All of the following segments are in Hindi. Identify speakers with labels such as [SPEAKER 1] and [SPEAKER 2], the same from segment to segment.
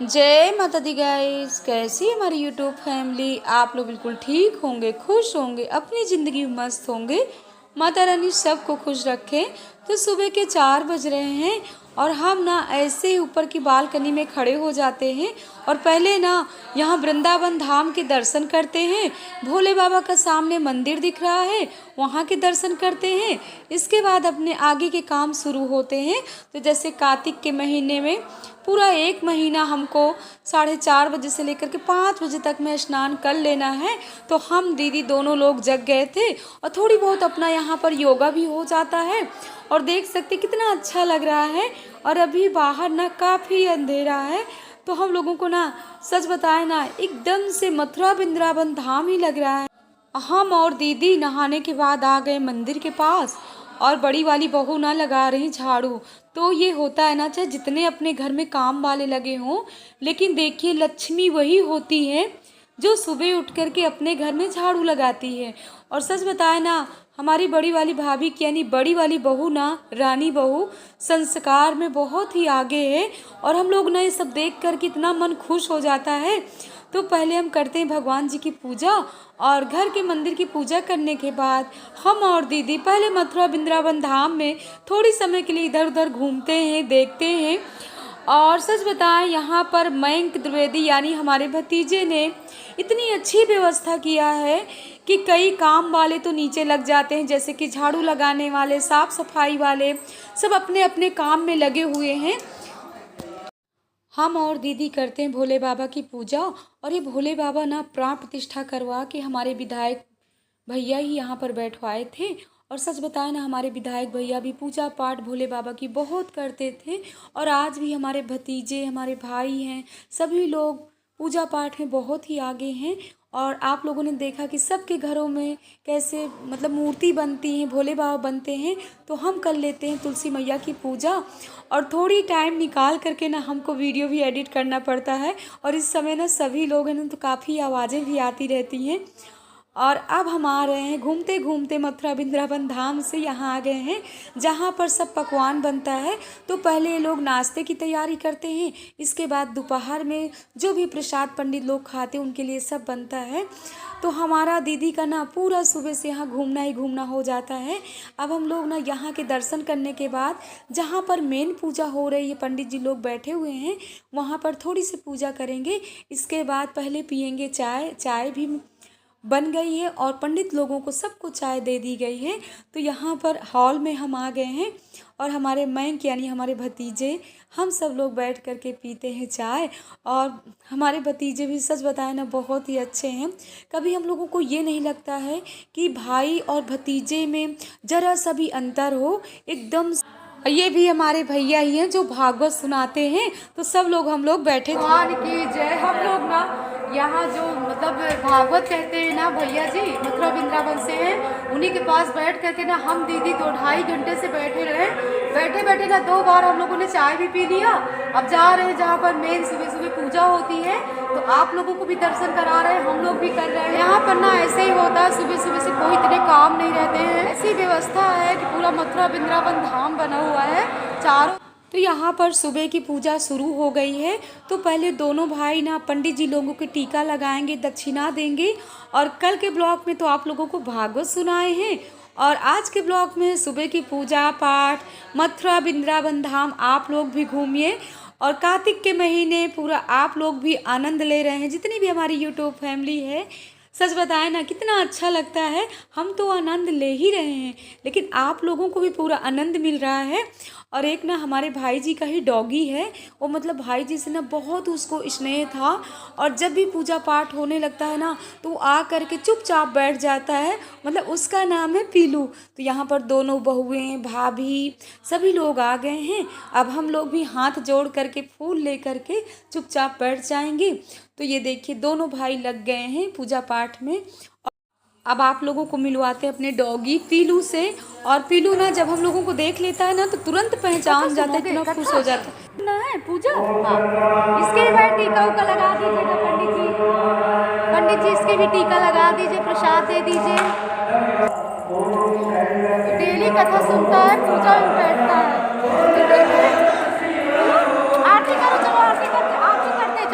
[SPEAKER 1] जय माता दी गाइस। कैसी है हमारी यूट्यूब फैमिली। आप लोग बिल्कुल ठीक होंगे, खुश होंगे, अपनी ज़िंदगी में मस्त होंगे। माता रानी सबको खुश रखें। तो सुबह के 4 बज रहे हैं और हम ना ऐसे ही ऊपर की बालकनी में खड़े हो जाते हैं और पहले ना यहाँ वृंदावन धाम के दर्शन करते हैं। भोले बाबा का सामने मंदिर दिख रहा है, वहाँ के दर्शन करते हैं। इसके बाद अपने आगे के काम शुरू होते हैं। तो जैसे कार्तिक के महीने में पूरा 1 महीना हमको 4:30 बजे से लेकर के 5 बजे तक में स्नान कर लेना है। तो हम दीदी दोनों लोग जग गए थे और थोड़ी बहुत अपना यहाँ पर योगा भी हो जाता है। और देख सकते कितना अच्छा लग रहा है। और अभी बाहर ना काफ़ी अंधेरा है, तो हम लोगों को ना सच बताए ना एकदम से मथुरा वृंदावन धाम ही लग रहा है। हम और दीदी नहाने के बाद आ गए मंदिर के पास और बड़ी वाली बहू ना लगा रही झाड़ू। तो ये होता है ना, चाहे जितने अपने घर में काम वाले लगे हों, लेकिन देखिए लक्ष्मी वही होती है जो सुबह उठ कर के अपने घर में झाड़ू लगाती है। और सच बताए ना, हमारी बड़ी वाली भाभी की यानी बड़ी वाली बहू ना, रानी बहू, संस्कार में बहुत ही आगे है। और हम लोग ना ये सब देख कर के इतना मन खुश हो जाता है। तो पहले हम करते हैं भगवान जी की पूजा और घर के मंदिर की पूजा करने के बाद हम और दीदी पहले मथुरा वृंदावन धाम में थोड़ी समय के लिए इधर उधर घूमते हैं, देखते हैं। और सच बताएं, यहाँ पर मयंक द्विवेदी यानी हमारे भतीजे ने इतनी अच्छी व्यवस्था किया है कि कई काम वाले तो नीचे लग जाते हैं, जैसे कि झाड़ू लगाने वाले, साफ सफाई वाले, सब अपने अपने काम में लगे हुए हैं। हम और दीदी करते हैं भोले बाबा की पूजा। और ये भोले बाबा ना प्राण प्रतिष्ठा करवा के हमारे विधायक भैया ही यहाँ पर बैठवाए थे। और सच बताएं ना, हमारे विधायक भैया भी पूजा पाठ भोले बाबा की बहुत करते थे। और आज भी हमारे भतीजे, हमारे भाई हैं, सभी लोग पूजा पाठ में बहुत ही आगे हैं। और आप लोगों ने देखा कि सबके घरों में कैसे मतलब मूर्ति बनती हैं, भोले बाबा बनते हैं। तो हम कर लेते हैं तुलसी मैया की पूजा। और थोड़ी टाइम निकाल करके ना हमको वीडियो भी एडिट करना पड़ता है। और इस समय ना सभी लोग हैं ना, तो काफ़ी आवाज़ें भी आती रहती हैं। और अब हम आ रहे हैं घूमते घूमते मथुरा वृंदावन धाम से यहाँ आ गए हैं जहाँ पर सब पकवान बनता है। तो पहले लोग नाश्ते की तैयारी करते हैं, इसके बाद दोपहर में जो भी प्रसाद पंडित लोग खाते हैं उनके लिए सब बनता है। तो हमारा दीदी का ना पूरा सुबह से यहाँ घूमना ही घूमना हो जाता है। अब हम लोग ना यहाँ के दर्शन करने के बाद जहाँ पर मेन पूजा हो रही है, पंडित जी लोग बैठे हुए हैं, वहाँ पर थोड़ी सी पूजा करेंगे। इसके बाद पहले पियेंगे चाय। चाय भी बन गई है और पंडित लोगों को सबको चाय दे दी गई है। तो यहाँ पर हॉल में हम आ गए हैं और हमारे मयंक यानी हमारे भतीजे, हम सब लोग बैठ कर के पीते हैं चाय। और हमारे भतीजे भी सच बताएं ना बहुत ही अच्छे हैं। कभी हम लोगों को ये नहीं लगता है कि भाई और भतीजे में ज़रा सा भी अंतर हो, एकदम। ये भी हमारे भैया ही हैं जो भागवत सुनाते हैं। तो सब लोग हम लोग बैठे भगवान की जय। हम लोग ना यहाँ जो मतलब भागवत कहते हैं ना, भैया जी मथुरा वृंदावन से हैं, उन्हीं के पास बैठ करके ना हम दीदी 2-2.5 घंटे से बैठे रहे। बैठे बैठे ना 2 बार हम लोगों ने चाय भी पी लिया। अब जा रहे हैं जहाँ पर मेन सुबह सुबह पूजा होती है, तो आप लोगों को भी दर्शन करा रहे हैं, हम लोग भी कर रहे हैं। यहाँ पर ना ऐसे ही होता है, सुबह सुबह से कोई इतने काम नहीं रहते हैं। ऐसी व्यवस्था है कि पूरा मथुरा वृंदावन धाम बना हुआ है चारों। तो यहाँ पर सुबह की पूजा शुरू हो गई है। तो पहले दोनों भाई ना पंडित जी लोगों के टीका लगाएंगे, दक्षिणा देंगे। और कल के ब्लॉग में तो आप लोगों को भागवत सुनाए हैं और आज के ब्लॉग में सुबह की पूजा पाठ, मथुरा वृंदावन धाम आप लोग भी घूमिए। और कार्तिक के महीने पूरा आप लोग भी आनंद ले रहे हैं, जितनी भी हमारी यूट्यूब फैमिली है। सच बताएं ना कितना अच्छा लगता है। हम तो आनंद ले ही रहे हैं, लेकिन आप लोगों को भी पूरा आनंद मिल रहा है। और एक ना हमारे भाई जी का ही डॉगी है, वो मतलब भाई जी से ना बहुत उसको स्नेह था। और जब भी पूजा पाठ होने लगता है ना, तो आ कर के चुपचाप बैठ जाता है। मतलब उसका नाम है पीलू। तो यहाँ पर दोनों बहुएं, भाभी, सभी लोग आ गए हैं। अब हम लोग भी हाथ जोड़ करके फूल ले करके चुपचाप बैठ जाएंगे। तो ये देखिए दोनों भाई लग गए हैं पूजा पाठ में। अब आप लोगों को मिलवाते हैं अपने डॉगी पीलू से। और पीलू ना जब हम लोगों को देख लेता है ना, तो तुरंत पहचान जाता है, इतना खुश हो जाता है ना। है पूजा, हाँ इसके भी भाई टीका उका लगा दीजिएगा पंडित जी। पंडित जी इसके भी टीका लगा दीजिए, प्रसाद दे दीजिए। डेली कथा सुनता है, पूजा में बैठता है। आरती करो, चलो आरती करते, आरती करते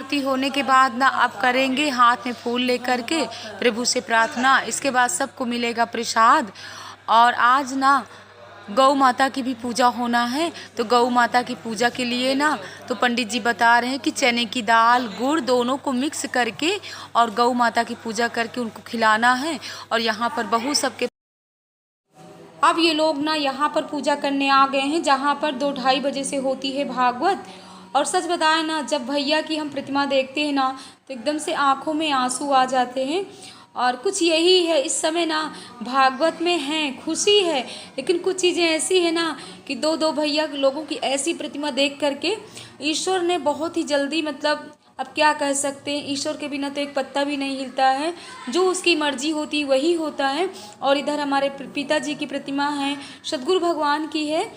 [SPEAKER 1] आरती होने के बाद ना आप करेंगे हाथ में फूल लेकर के प्रभु से प्रार्थना। इसके बाद सबको मिलेगा प्रसाद। और आज ना गौ माता की भी पूजा होना है, तो गौ माता की पूजा के लिए ना तो पंडित जी बता रहे हैं कि चने की दाल गुड़ दोनों को मिक्स करके और गौ माता की पूजा करके उनको खिलाना है। और यहाँ पर बहू सबके अब ये लोग ना यहाँ पर पूजा करने आ गए हैं, जहाँ पर 2-2:30 बजे से होती है भागवत। और सच बताएं ना, जब भैया की हम प्रतिमा देखते हैं ना तो एकदम से आंखों में आंसू आ जाते हैं। और कुछ यही है, इस समय ना भागवत में है खुशी है, लेकिन कुछ चीज़ें ऐसी है ना कि दो भैया लोगों की ऐसी प्रतिमा देख करके ईश्वर ने बहुत ही जल्दी, मतलब अब क्या कह सकते हैं, ईश्वर के बिना तो एक पत्ता भी नहीं हिलता है, जो उसकी मर्जी होती वही होता है। और इधर हमारे पिताजी की प्रतिमा है, सद्गुरु भगवान की है।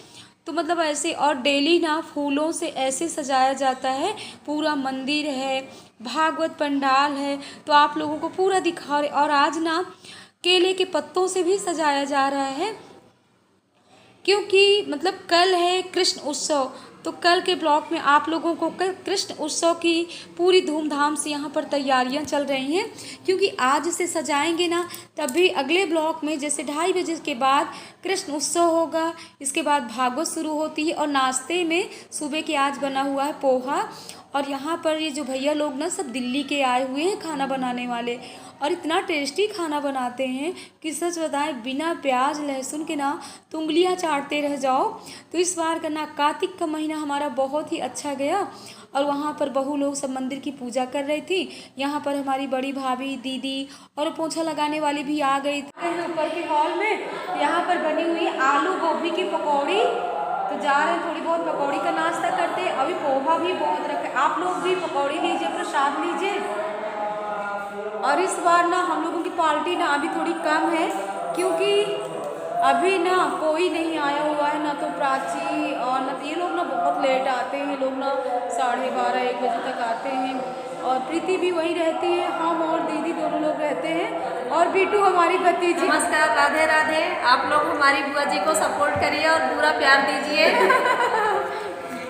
[SPEAKER 1] तो मतलब ऐसे, और डेली ना फूलों से ऐसे सजाया जाता है, पूरा मंदिर है, भागवत पंडाल है, तो आप लोगों को पूरा दिखा रहे। और आज ना केले के पत्तों से भी सजाया जा रहा है, क्योंकि मतलब कल है कृष्ण उत्सव। तो कल के ब्लॉक में आप लोगों को कल कृष्ण उत्सव की पूरी धूमधाम से यहाँ पर तैयारियाँ चल रही हैं, क्योंकि आज से सजाएंगे ना तभी अगले ब्लॉक में जैसे 2:30 बजे के बाद कृष्ण उत्सव होगा। इसके बाद भागवत शुरू होती है। और नाश्ते में सुबह के आज बना हुआ है पोहा। और यहाँ पर ये जो भैया लोग ना सब दिल्ली के आए हुए हैं खाना बनाने वाले, और इतना टेस्टी खाना बनाते हैं कि सच बताएं बिना प्याज लहसुन के ना तो उंगलियाँ चाटते रह जाओ। तो इस बार का ना कार्तिक का महीना हमारा बहुत ही अच्छा गया। और वहाँ पर बहू लोग सब मंदिर की पूजा कर रही थी। यहाँ पर हमारी बड़ी भाभी दीदी और पोछा लगाने वाली भी आ गई थी ऊपर के हॉल में। यहाँ पर बनी हुई आलू गोभी की पकौड़ी, तो जा रहे हैं थोड़ी बहुत पकौड़ी का नाश्ता करते हैं। अभी पोहा भी बहुत रखे, आप लोग भी पकौड़ी लीजिए, प्रसाद लीजिए। और इस बार ना हम लोगों की पार्टी ना अभी थोड़ी कम है, क्योंकि अभी ना कोई नहीं आया हुआ है, ना तो प्राची और ना ये लोग ना बहुत लेट आते हैं, लोग ना 12:30-1 बजे तक आते हैं। और प्रीति भी वहीं रहती है, हम और दीदी दोनों लोग रहते हैं, और बीटू हमारी भतीजी।
[SPEAKER 2] नमस्कार, राधे राधे। आप लोग हमारी बुआ जी को सपोर्ट करिए और पूरा प्यार दीजिए।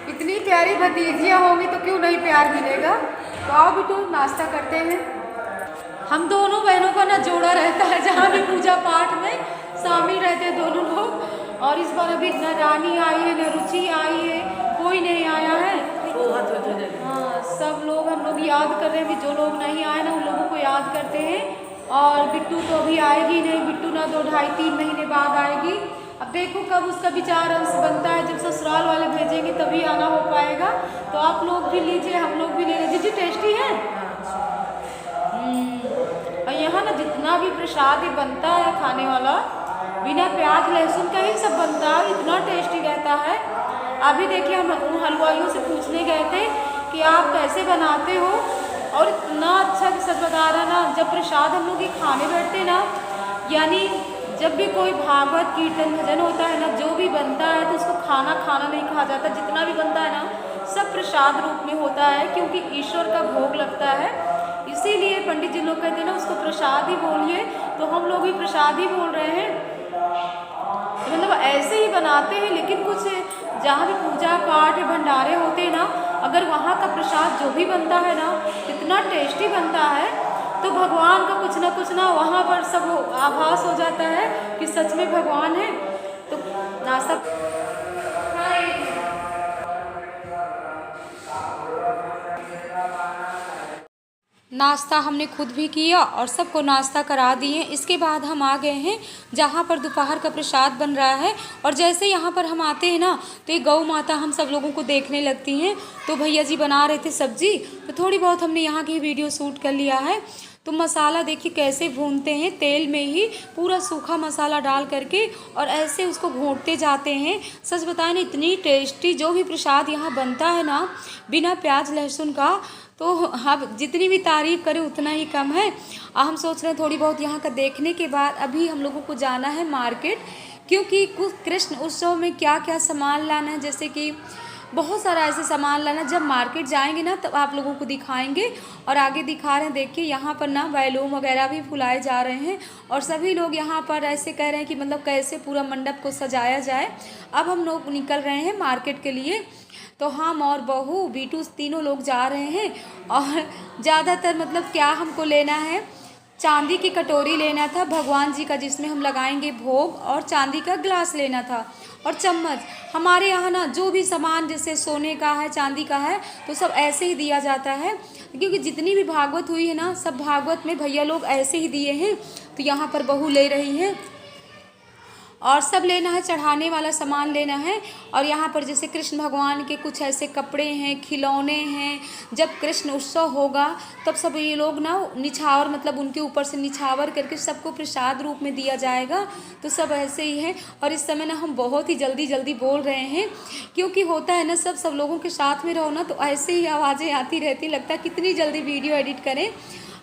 [SPEAKER 1] इतनी प्यारी भतीजियाँ होंगी तो क्यों नहीं प्यार मिलेगा। तो आओ बीटू नाश्ता करते हैं। हम दोनों बहनों का ना जोड़ा रहता है, जहाँ भी पूजा पाठ में शामिल रहते हैं दोनों लोग। और इस बार अभी न रानी आई है न रुचि आई है, कोई नहीं आया है। हाँ, सब लोग हम लोग याद कर रहे हैं, भी जो लोग नहीं आए ना उन लोगों को याद करते हैं। और बिट्टू तो अभी आएगी नहीं, बिट्टू ना 2-2.5-3 महीने बाद आएगी। अब देखो कब उसका विचार अंश बनता है, जब ससुराल वाले भेजेंगे तभी आना हो पाएगा। तो आप लोग भी लीजिए, हम लोग भी ले लीजिए। जी टेस्टी है। और यहाँ ना जितना भी प्रसाद बनता है खाने वाला, बिना प्याज लहसुन का ही सब बनता है, इतना टेस्टी रहता है। अभी देखिए हम हलवाइयों से पूछने गए थे कि आप कैसे बनाते हो, और इतना अच्छा सच बता रहा ना, जब प्रसाद हम लोग ये खाने बैठते ना, यानी जब भी कोई भागवत कीर्तन भजन होता है ना, जो भी बनता है तो उसको खाना नहीं कहा जाता, जितना भी बनता है ना सब प्रसाद रूप में होता है, क्योंकि ईश्वर का भोग लगता है। इसीलिए पंडित जी लोग कहते हैं ना उसको प्रसाद ही बोलिए, तो हम लोग भी प्रसाद ही बोल रहे हैं। तो मतलब ऐसे ही बनाते हैं, लेकिन कुछ जहाँ भी पूजा पाठ भंडारे होते हैं ना, अगर वहाँ का प्रसाद जो भी बनता है ना इतना टेस्टी बनता है, तो भगवान का कुछ ना वहाँ पर सब आभास हो जाता है कि सच में भगवान है। तो नाश्ता नाश्ता हमने खुद भी किया और सबको नाश्ता करा दिए। इसके बाद हम आ गए हैं जहाँ पर दोपहर का प्रसाद बन रहा है। और जैसे यहाँ पर हम आते हैं ना तो ये गौ माता हम सब लोगों को देखने लगती हैं। तो भैया जी बना रहे थे सब्जी, तो थोड़ी बहुत हमने यहाँ की वीडियो शूट कर लिया है। तो मसाला देखिए कैसे भूनते हैं, तेल में ही पूरा सूखा मसाला डाल करके और ऐसे उसको भूनते जाते हैं। सच बताएं ना, इतनी टेस्टी जो भी प्रसाद यहाँ बनता है ना बिना प्याज लहसुन का, तो हम जितनी भी तारीफ़ करें उतना ही कम है। हम सोच रहे हैं थोड़ी बहुत यहाँ का देखने के बाद अभी हम लोगों को जाना है मार्केट, क्योंकि कुछ कृष्ण उत्सव में क्या क्या सामान लाना है, जैसे कि बहुत सारा ऐसे सामान लाना, जब मार्केट जाएंगे ना तब आप लोगों को दिखाएंगे। और आगे दिखा रहे हैं, देखिए यहाँ पर ना बैलून वगैरह भी फुलाए जा रहे हैं और सभी लोग यहाँ पर ऐसे कह रहे हैं कि मतलब कैसे पूरा मंडप को सजाया जाए। अब हम लोग निकल रहे हैं मार्केट के लिए, तो हम और बहू बीटू तीनों लोग जा रहे हैं। और ज़्यादातर मतलब क्या हमको लेना है, चांदी की कटोरी लेना था भगवान जी का जिसमें हम लगाएंगे भोग, और चांदी का ग्लास लेना था और चम्मच। हमारे यहाँ ना जो भी सामान जैसे सोने का है, चांदी का है, तो सब ऐसे ही दिया जाता है, क्योंकि जितनी भी भागवत हुई है ना सब भागवत में भैया लोग ऐसे ही दिए हैं। तो यहाँ पर बहू ले रही है और सब लेना है, चढ़ाने वाला सामान लेना है। और यहाँ पर जैसे कृष्ण भगवान के कुछ ऐसे कपड़े हैं, खिलौने हैं। जब कृष्ण उत्सव होगा तब सब ये लोग ना निछावर मतलब उनके ऊपर से निछावर करके सबको प्रसाद रूप में दिया जाएगा। तो सब ऐसे ही है। और इस समय ना हम बहुत ही जल्दी जल्दी बोल रहे हैं, क्योंकि होता है ना सब लोगों के साथ में रहो ना तो ऐसे ही आवाज़ें आती रहती, लगता है कितनी जल्दी वीडियो एडिट करें।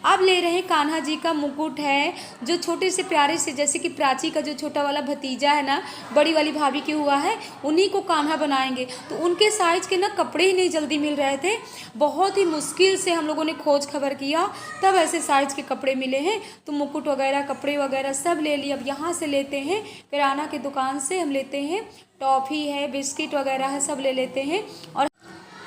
[SPEAKER 1] अब ले रहे हैं कान्हा जी का मुकुट है, जो छोटे से प्यारे से, जैसे कि प्राची का जो छोटा वाला भतीजा है ना, बड़ी वाली भाभी की हुआ है, उन्हीं को कान्हा बनाएंगे। तो उनके साइज के ना कपड़े ही नहीं जल्दी मिल रहे थे, बहुत ही मुश्किल से हम लोगों ने खोज खबर किया तब ऐसे साइज के कपड़े मिले हैं। तो मुकुट वगैरह, कपड़े वगैरह सब ले लिए। अब यहाँ से लेते हैं, किराना की दुकान से हम लेते हैं, टॉफ़ी है, बिस्किट वगैरह है, सब ले लेते हैं। और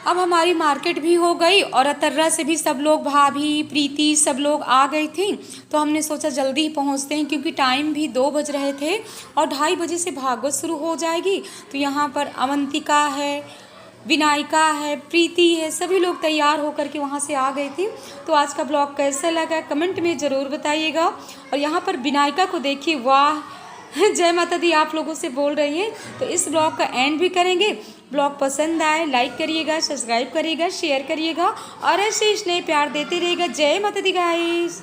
[SPEAKER 1] अब हमारी मार्केट भी हो गई और अतर्रा से भी सब लोग, भाभी, प्रीति, सब लोग आ गई थी। तो हमने सोचा जल्दी ही पहुंचते हैं, क्योंकि टाइम भी 2 बज रहे थे और 2:30 बजे से भागवत शुरू हो जाएगी। तो यहाँ पर अवंतिका है, विनायका है, प्रीति है, सभी लोग तैयार होकर के वहाँ से आ गई थी। तो आज का ब्लॉग कैसा लगा कमेंट में ज़रूर बताइएगा। और यहाँ पर विनायका को देखिए, वाह जय माता दी आप लोगों से बोल रही है। तो इस ब्लॉग का एंड भी करेंगे। ब्लॉग पसंद आए लाइक करिएगा, सब्सक्राइब करिएगा, शेयर करिएगा और ऐसे स्नेह प्यार देते रहिएगा। जय माता दी गाइस।